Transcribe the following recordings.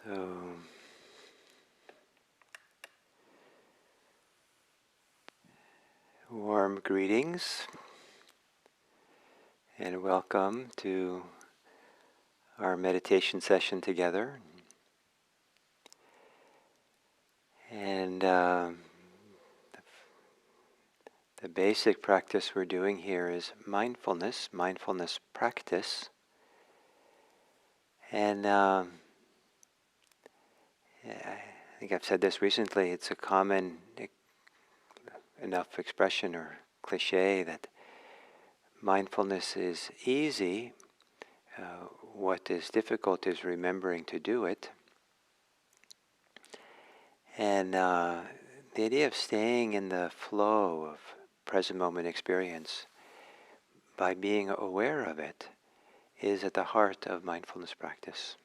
So, warm greetings and welcome to our meditation session together. And the basic practice we're doing here is mindfulness practice. And I think I've said this recently, it's a common enough expression or cliche that mindfulness is easy. What is difficult is remembering to do it. And the idea of staying in the flow of present moment experience by being aware of it is at the heart of mindfulness practice.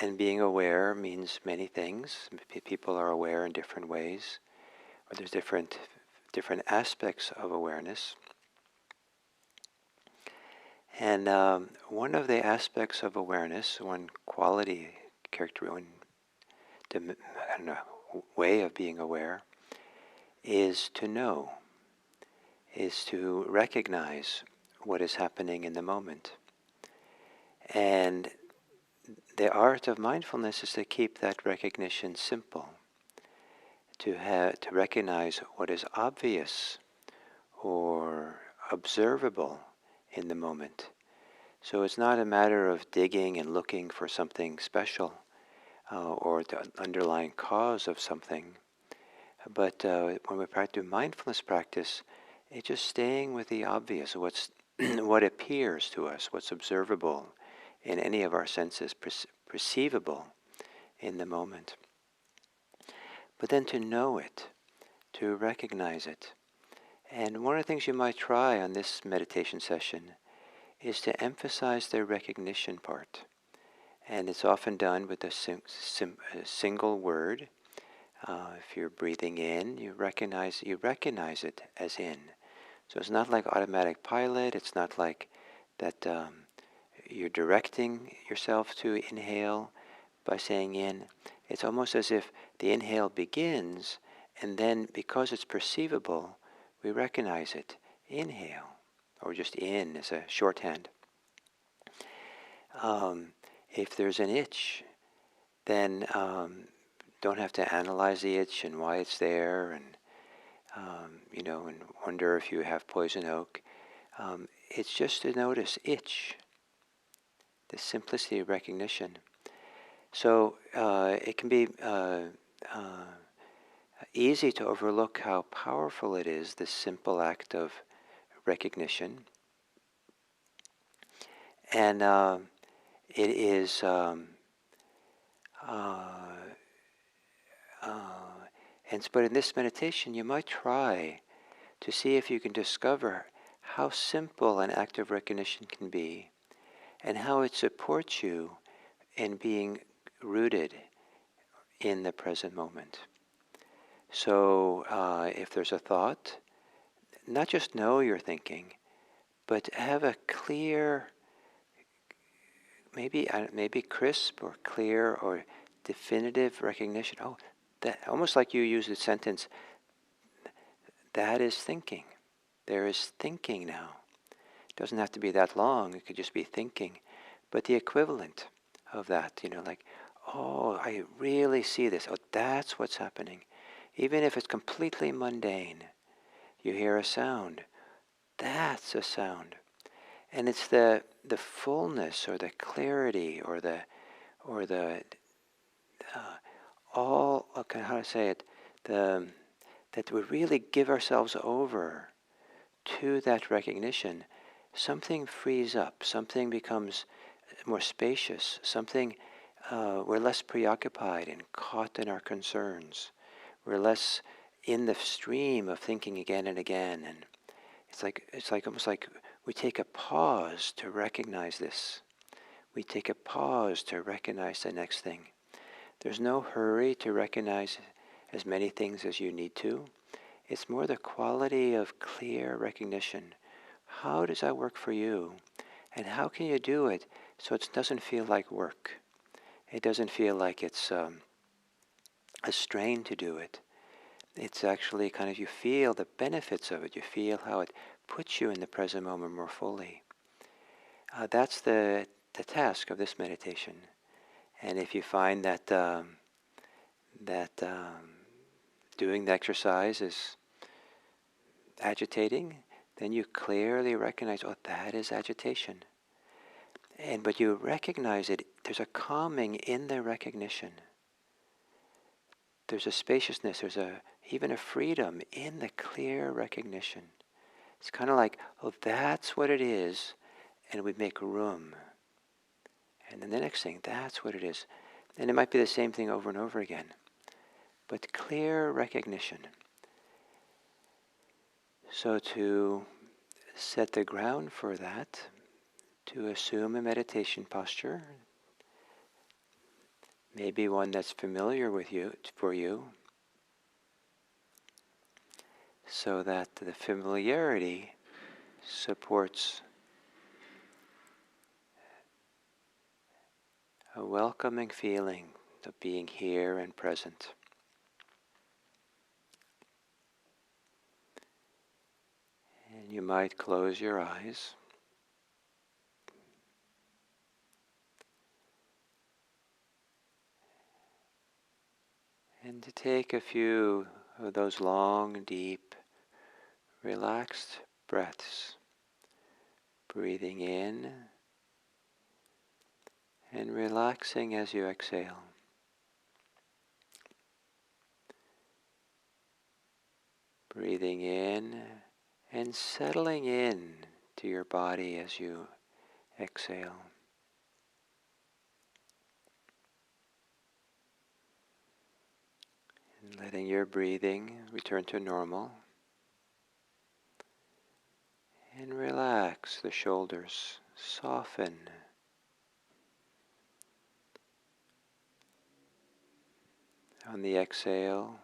And being aware means many things. People are aware in different ways, or there's different aspects of awareness. And one of the aspects of awareness, one quality, character, one way of being aware, is to know, is to recognize what is happening in the moment. And the art of mindfulness is to keep that recognition simple, to recognize what is obvious or observable in the moment. So it's not a matter of digging and looking for something special or the underlying cause of something. But when we practice mindfulness practice, it's just staying with the obvious, what's what appears to us, what's observable in any of our senses, perceivable in the moment. But then to know it, to recognize it. And one of the things you might try on this meditation session is to emphasize the recognition part. And it's often done with a single word. If you're breathing in, you recognize it as in. So it's not like automatic pilot. It's not like that you're directing yourself to inhale by saying in. It's almost as if the inhale begins, and then because it's perceivable, we recognize it. Inhale, or just in as a shorthand. If there's an itch, then don't have to analyze the itch and why it's there, and and wonder if you have poison oak. It's just to notice itch, the simplicity of recognition. So it can be easy to overlook how powerful it is, this simple act of recognition. And it is but in this meditation you might try to see if you can discover how simple an act of recognition can be and how it supports you in being rooted in the present moment. So if there's a thought, not just know you're thinking, but have a clear, maybe crisp or clear or definitive recognition. Oh, that almost like you use the sentence, that is thinking. There is thinking now. It doesn't have to be that long. It could just be thinking. But the equivalent of that, like, oh, I really see this. Oh, that's what's happening. Even if it's completely mundane, you hear a sound. That's a sound. And it's the fullness or the clarity or the all, okay, how to say it, that we really give ourselves over to that recognition. Something frees up, something becomes more spacious, something, we're less preoccupied and caught in our concerns. We're less in the stream of thinking again and again. And it's like almost like we take a pause to recognize this. We take a pause to recognize the next thing. There's no hurry to recognize as many things as you need to. It's more the quality of clear recognition. How does that work for you? And how can you do it So it doesn't feel like work. It doesn't feel like it's a strain to do it. It's actually kind of, you feel the benefits of it. You feel how it puts you in the present moment more fully. That's the task of this meditation. And if you find that doing the exercise is agitating, then you clearly recognize, oh, that is agitation. But you recognize it. There's a calming in the recognition. There's a spaciousness. There's even a freedom in the clear recognition. It's kind of like, oh, that's what it is, and we make room. And then the next thing, that's what it is. And it might be the same thing over and over again. But clear recognition. So to set the ground for that, to assume a meditation posture, maybe one that's familiar for you, so that the familiarity supports a welcoming feeling of being here and present. And you might close your eyes. And to take a few of those long, deep, relaxed breaths, breathing in and relaxing as you exhale. Breathing in and settling in to your body as you exhale. And letting your breathing return to normal. And relax the shoulders, soften. On the exhale,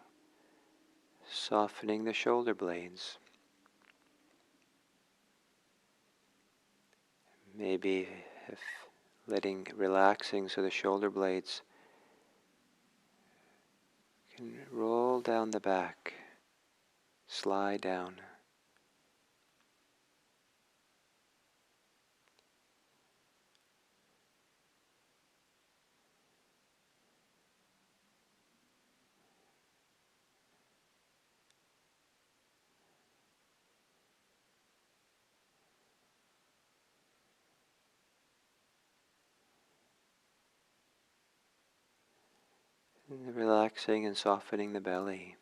softening the shoulder blades. Maybe if relaxing so the shoulder blades can roll down the back, slide down. And relaxing and softening the belly.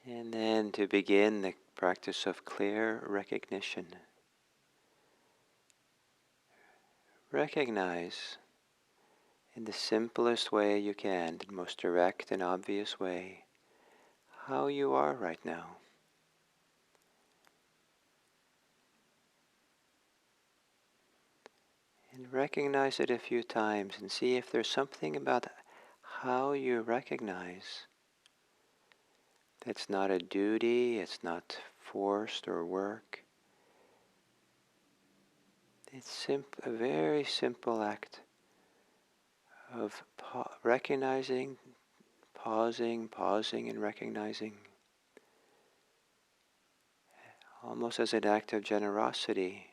And then to begin the practice of clear recognition. Recognize in the simplest way you can, the most direct and obvious way, how you are right now. And recognize it a few times and see if there's something about how you recognize that's not a duty, it's not forced or work. It's a very simple act of recognizing, pausing and recognizing, almost as an act of generosity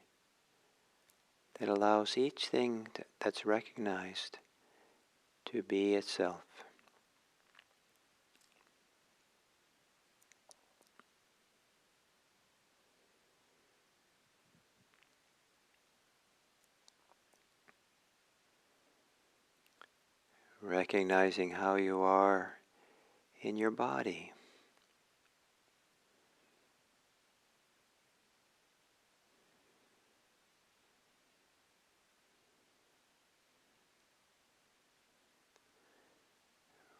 that allows each thing that's recognized to be itself. Recognizing how you are in your body.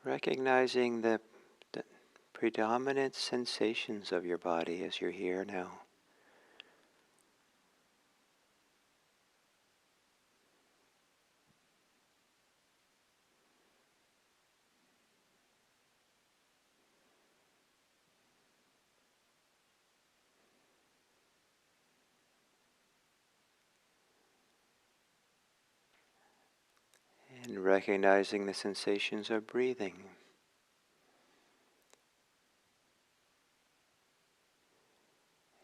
Recognizing the predominant sensations of your body as you're here now. and recognizing the sensations of breathing.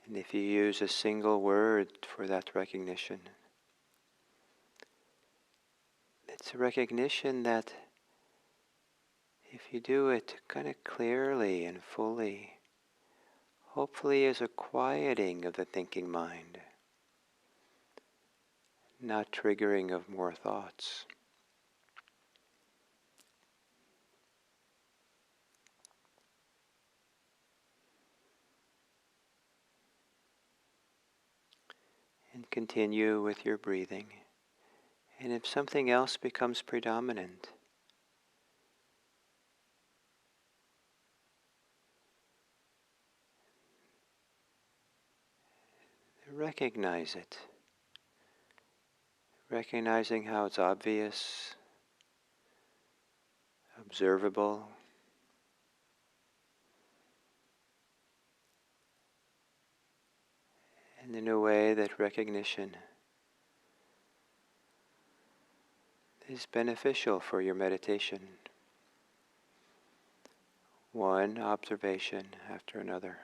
And if you use a single word for that recognition, it's a recognition that if you do it kind of clearly and fully, hopefully is a quieting of the thinking mind, not triggering of more thoughts. And continue with your breathing. And if something else becomes predominant, recognize it. Recognizing how it's obvious, observable, and in a way that recognition is beneficial for your meditation. One observation after another.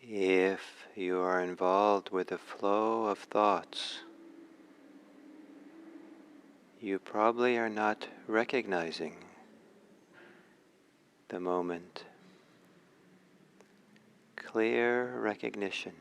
If you are involved with the flow of thoughts, you probably are not recognizing the moment. Clear recognition.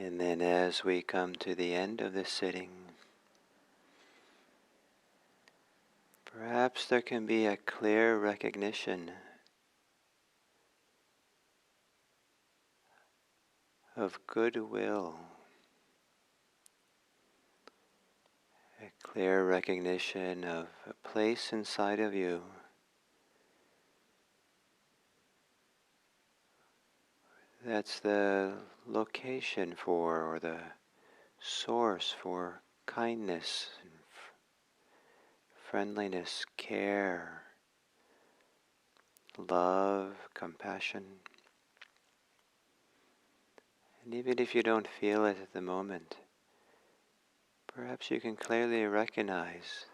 And then as we come to the end of this sitting, perhaps there can be a clear recognition of goodwill, a clear recognition of a place inside of you that's the location for, or the source for, kindness, and friendliness, care, love, compassion. And even if you don't feel it at the moment, perhaps you can clearly recognize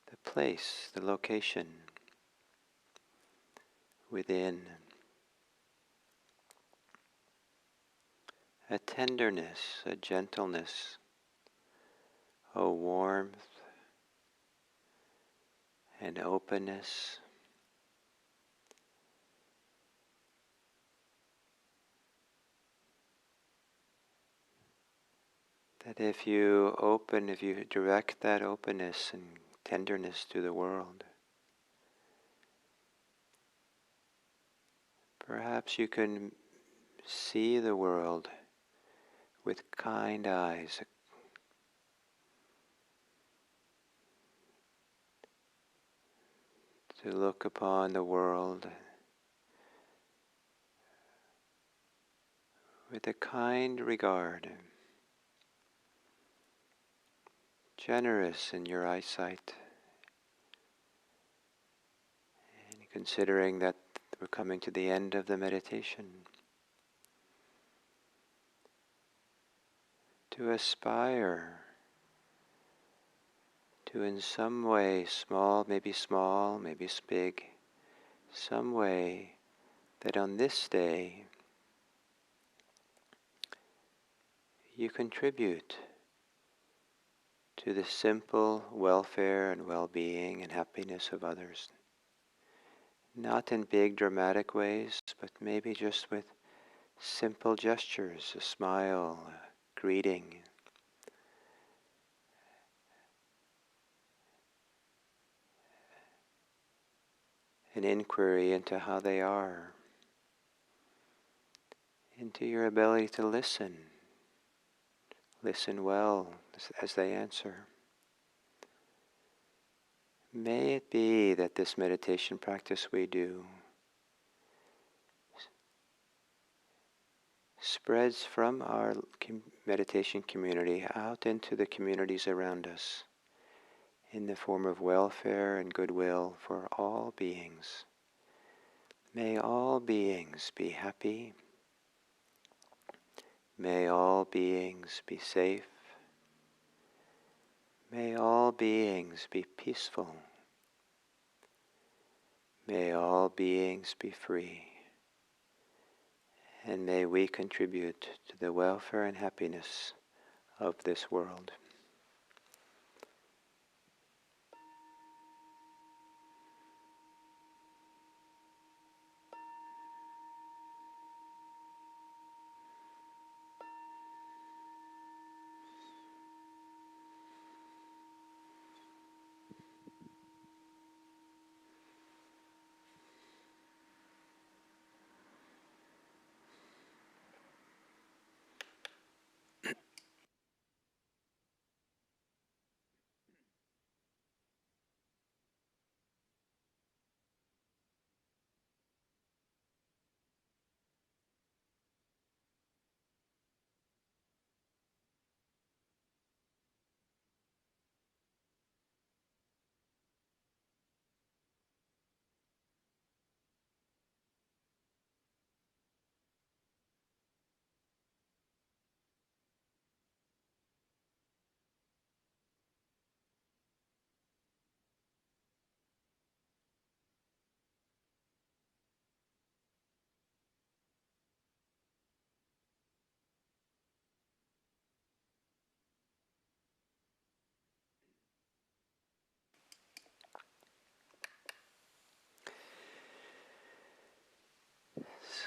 the place, the location within. A tenderness, a gentleness, a warmth, an openness. That if you direct that openness and tenderness to the world, perhaps you can see the world with kind eyes, to look upon the world with a kind regard, generous in your eyesight, and considering that we're coming to the end of the meditation, to aspire to in some way, small, maybe big, some way that on this day you contribute to the simple welfare and well-being and happiness of others. Not in big dramatic ways, but maybe just with simple gestures, a smile, a greeting, an inquiry into how they are, into your ability to listen well as they answer. May it be that this meditation practice we do spreads from our meditation community out into the communities around us in the form of welfare and goodwill for all beings. May all beings be happy. May all beings be safe. May all beings be peaceful. May all beings be free. And may we contribute to the welfare and happiness of this world.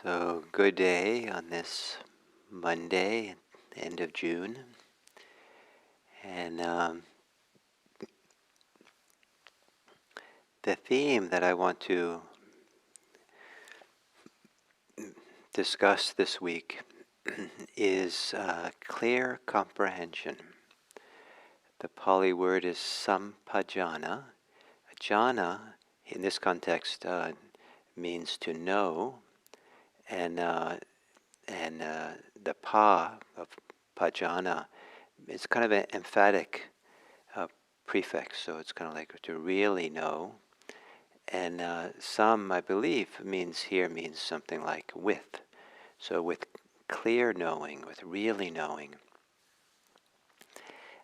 So, good day on this Monday, end of June, and the theme that I want to discuss this week is clear comprehension. The Pali word is sampajana. Jhana, in this context, means to know, and the pa of pajana is kind of an emphatic prefix, so it's kind of like to really know. And some, I believe, means something like with. So with clear knowing, with really knowing.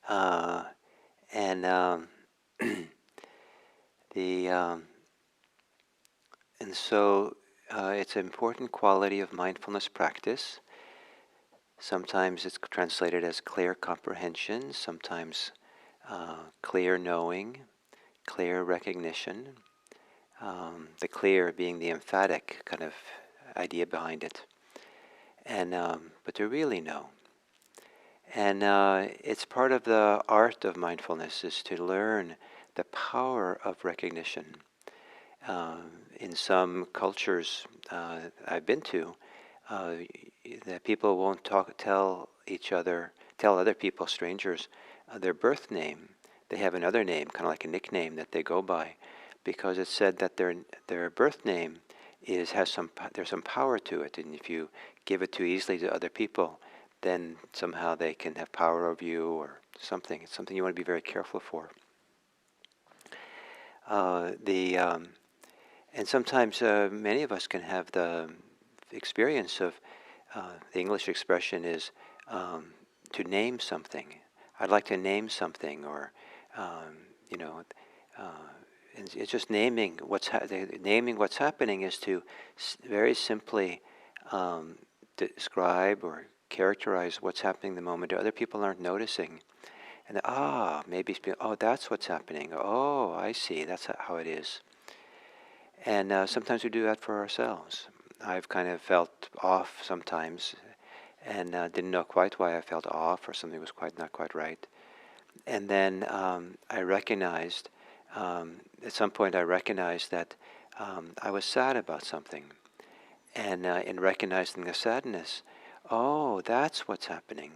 And the and so it's an important quality of mindfulness practice. Sometimes it's translated as clear comprehension, sometimes clear knowing, clear recognition. The clear being the emphatic kind of idea behind it, and but to really know. And it's part of the art of mindfulness is to learn the power of recognition. In some cultures I've been to, that people won't tell other people, strangers, their birth name. They have another name, kind of like a nickname that they go by, because it's said that their birth name there's some power to it, and if you give it too easily to other people, then somehow they can have power over you or something. It's something you want to be very careful for. And sometimes many of us can have the experience of the English expression is to name something. I'd like to name something, or you know, and it's just naming naming what's happening is to very simply describe or characterize what's happening in the moment. Other people aren't noticing, and maybe that's what's happening. Oh, I see. That's how it is. And sometimes we do that for ourselves. I've kind of felt off sometimes, and didn't know quite why I felt off, or something was not quite right. And then I recognized, at some point I recognized that I was sad about something. And in recognizing the sadness, oh, that's what's happening.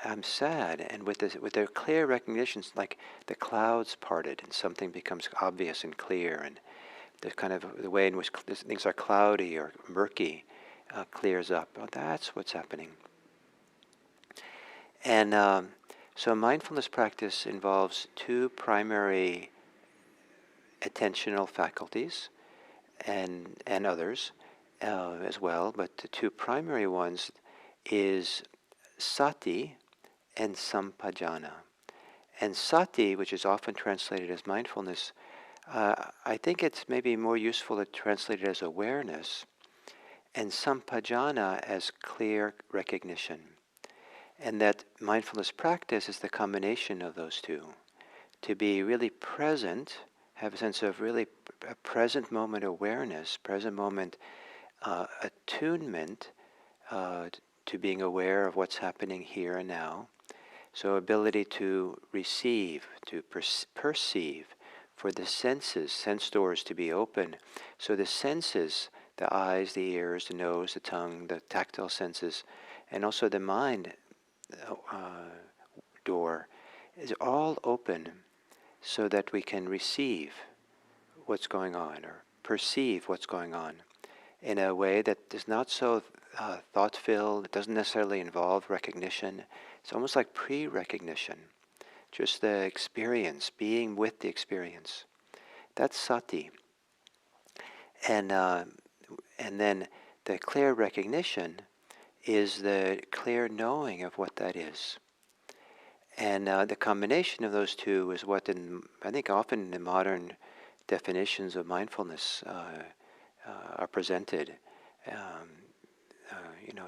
I'm sad. And with their clear recognitions, like the clouds parted and something becomes obvious and clear, and the kind of the way in which things are cloudy or murky clears up. Oh, that's what's happening. And so mindfulness practice involves two primary attentional faculties and others as well, but the two primary ones is sati and sampajana. And sati, which is often translated as mindfulness, I think it's maybe more useful to translate it as awareness, and sampajana as clear recognition. And that mindfulness practice is the combination of those two. To be really present, have a sense of really a present moment awareness, present moment attunement to being aware of what's happening here and now. So ability to receive, to perceive, for the senses, sense doors to be open. So the senses, the eyes, the ears, the nose, the tongue, the tactile senses, and also the mind door is all open so that we can receive what's going on or perceive what's going on in a way that is not so thought-filled. It doesn't necessarily involve recognition. It's almost like pre-recognition, just the experience, being with the experience. That's sati. And then the clear recognition is the clear knowing of what that is. And the combination of those two is what, I think often in the modern definitions of mindfulness are presented.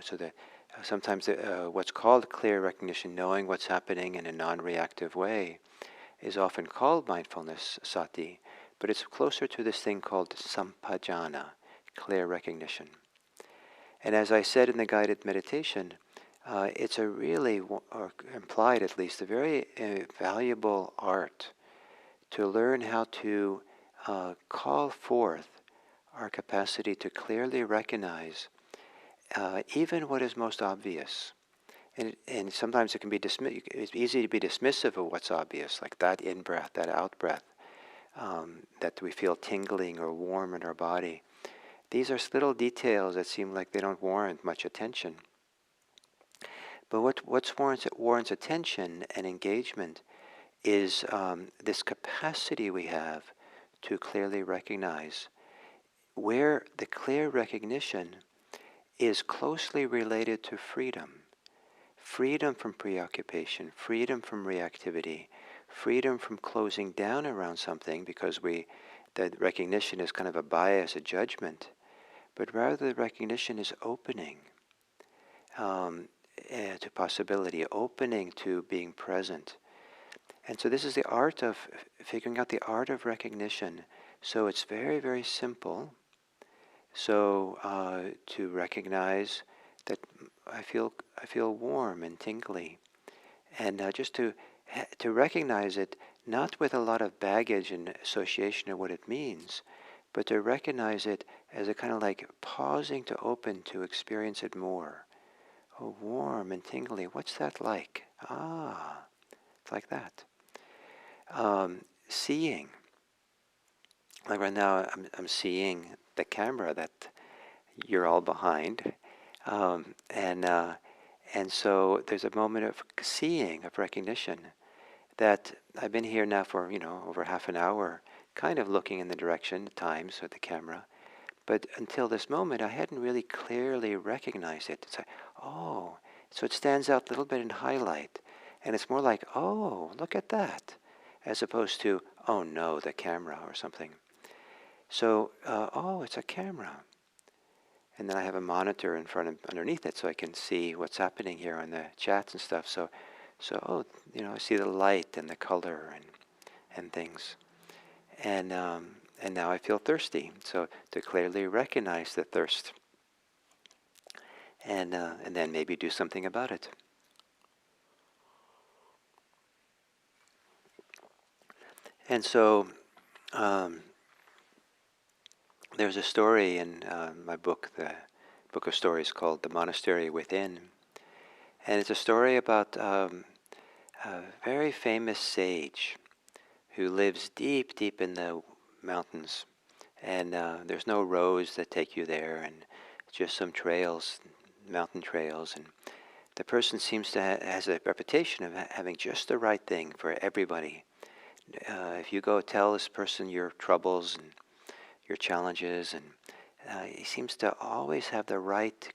So that sometimes what's called clear recognition, knowing what's happening in a non-reactive way, is often called mindfulness, sati, but it's closer to this thing called sampajana, clear recognition. And as I said in the guided meditation, it's a really, or implied at least, a very valuable art to learn how to call forth our capacity to clearly recognize even what is most obvious. And sometimes it can be it's easy to be dismissive of what's obvious, like that in-breath, that out-breath, that we feel tingling or warm in our body. These are little details that seem like they don't warrant much attention. But what warrants attention and engagement is this capacity we have to clearly recognize, where the clear recognition is closely related to freedom. Freedom from preoccupation, freedom from reactivity, freedom from closing down around something because the recognition is kind of a bias, a judgment, but rather the recognition is opening to possibility, opening to being present. And so this is the art of figuring out the art of recognition. So it's very, very simple. So to recognize that I feel warm and tingly, and just to recognize it not with a lot of baggage and association of what it means, but to recognize it as a kind of like pausing to open to experience it more. Oh, warm and tingly. What's that like? Ah, it's like that. Seeing. Like right now, I'm seeing the camera that you're all behind, um, and uh, and so there's a moment of seeing, of recognition, that I've been here now for over half an hour, kind of looking in the direction at times with the camera, but until this moment, I hadn't really clearly recognized it. It's like, oh, so it stands out a little bit in highlight, and it's more like, oh, look at that, as opposed to, oh no, the camera or something. So, oh, it's a camera. And then I have a monitor in front of, underneath it, so I can see what's happening here on the chats and stuff. So oh, I see the light and the color and things. And now I feel thirsty. So to clearly recognize the thirst, and then maybe do something about it. And so um, there's a story in my book, the book of stories called "The Monastery Within," and it's a story about a very famous sage who lives deep, deep in the mountains, and there's no roads that take you there, and just some trails, mountain trails, and the person seems to has a reputation of having just the right thing for everybody. If you go tell this person your troubles and your challenges, and he seems to always have the right.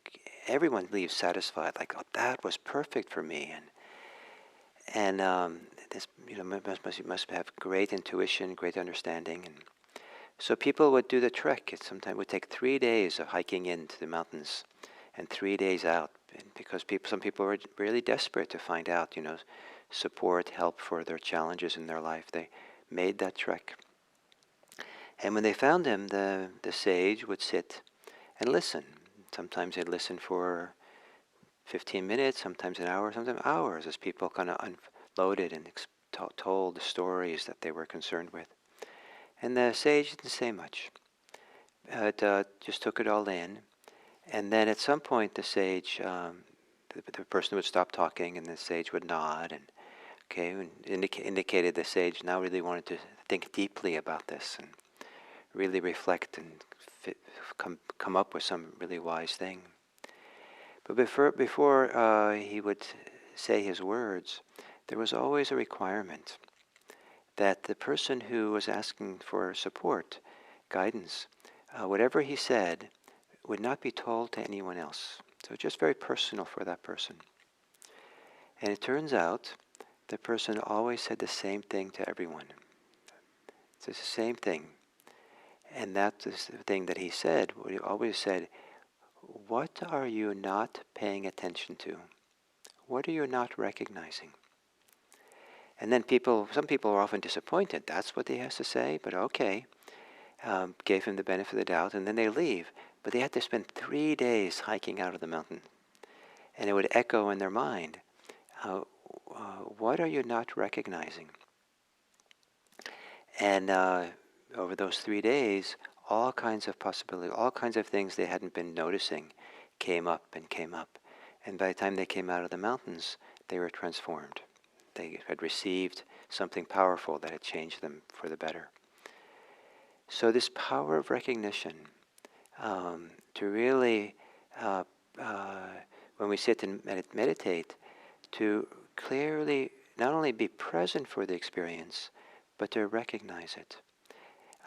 Everyone leaves satisfied, like, oh, that was perfect for me, and this must have great intuition, great understanding, and so people would do the trek. It sometimes would take 3 days of hiking into the mountains, and 3 days out, because some people were really desperate to find out, support, help for their challenges in their life. They made that trek. And when they found him, the sage would sit and listen. Sometimes they'd listen for 15 minutes, sometimes an hour, sometimes hours, as people kind of unloaded and told the stories that they were concerned with. And the sage didn't say much. It just took it all in. And then at some point, the sage, the person would stop talking, and the sage would nod, and indicated the sage now really wanted to think deeply about this and really reflect and come up with some really wise thing. But before he would say his words, there was always a requirement that the person who was asking for support, guidance, whatever he said would not be told to anyone else. So just very personal for that person. And it turns out the person always said the same thing to everyone. It's the same thing. And that's the thing that he said. What he always said, what are you not paying attention to? What are you not recognizing? And then some people are often disappointed. That's what he has to say, but okay. Gave him the benefit of the doubt, and then they leave. But they had to spend 3 days hiking out of the mountain. And it would echo in their mind. What are you not recognizing? And over those 3 days, all kinds of possibilities, all kinds of things they hadn't been noticing came up and came up. And by the time they came out of the mountains, they were transformed. They had received something powerful that had changed them for the better. So this power of recognition, to really, uh, uh, when we sit and meditate, to clearly not only be present for the experience, but to recognize it.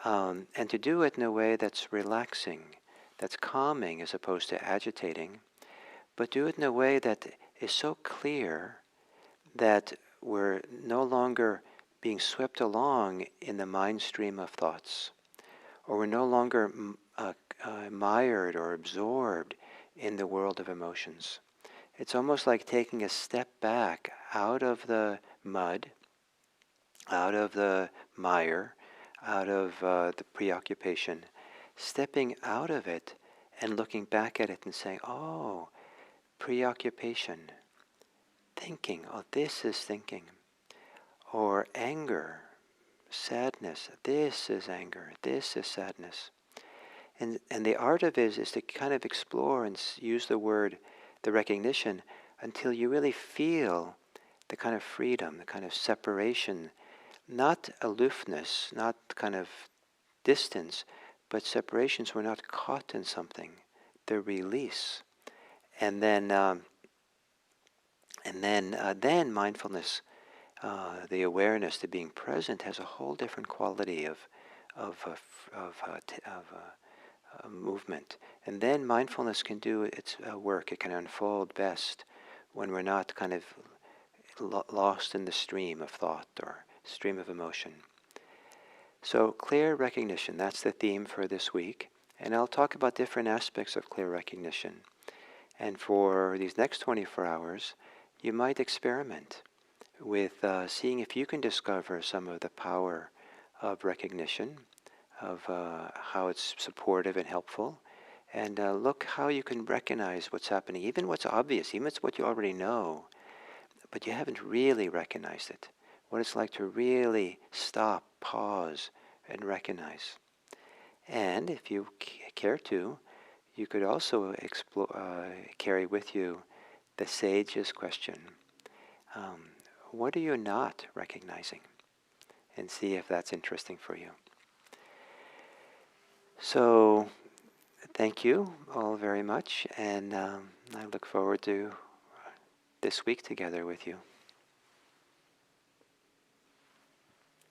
And to do it in a way that's relaxing, that's calming as opposed to agitating, but do it in a way that is so clear that we're no longer being swept along in the mind stream of thoughts, or we're no longer mired or absorbed in the world of emotions. It's almost like taking a step back out of the mud, out of the mire, out of the preoccupation, stepping out of it and looking back at it and saying, oh, preoccupation, thinking, oh, this is thinking. Or anger, sadness, this is anger, this is sadness. And the art of it is to kind of explore and use the word, the recognition, until you really feel the kind of freedom, the kind of separation, not aloofness, not kind of distance, but separations. We're not caught in something, the release. And then mindfulness, the awareness, the being present, has a whole different quality of movement. And then mindfulness can do its work. It can unfold best when we're not kind of lost in the stream of thought or stream of emotion. So clear recognition, that's the theme for this week. And I'll talk about different aspects of clear recognition. And for these next 24 hours, you might experiment with seeing if you can discover some of the power of recognition, of how it's supportive and helpful, and look how you can recognize what's happening, even what's obvious, even if it's what you already know, but you haven't really recognized it. What it's like to really stop, pause, and recognize. And if you care to, you could also carry with you the sage's question. What are you not recognizing? And see if that's interesting for you. So, thank you all very much, and I look forward to this week together with you.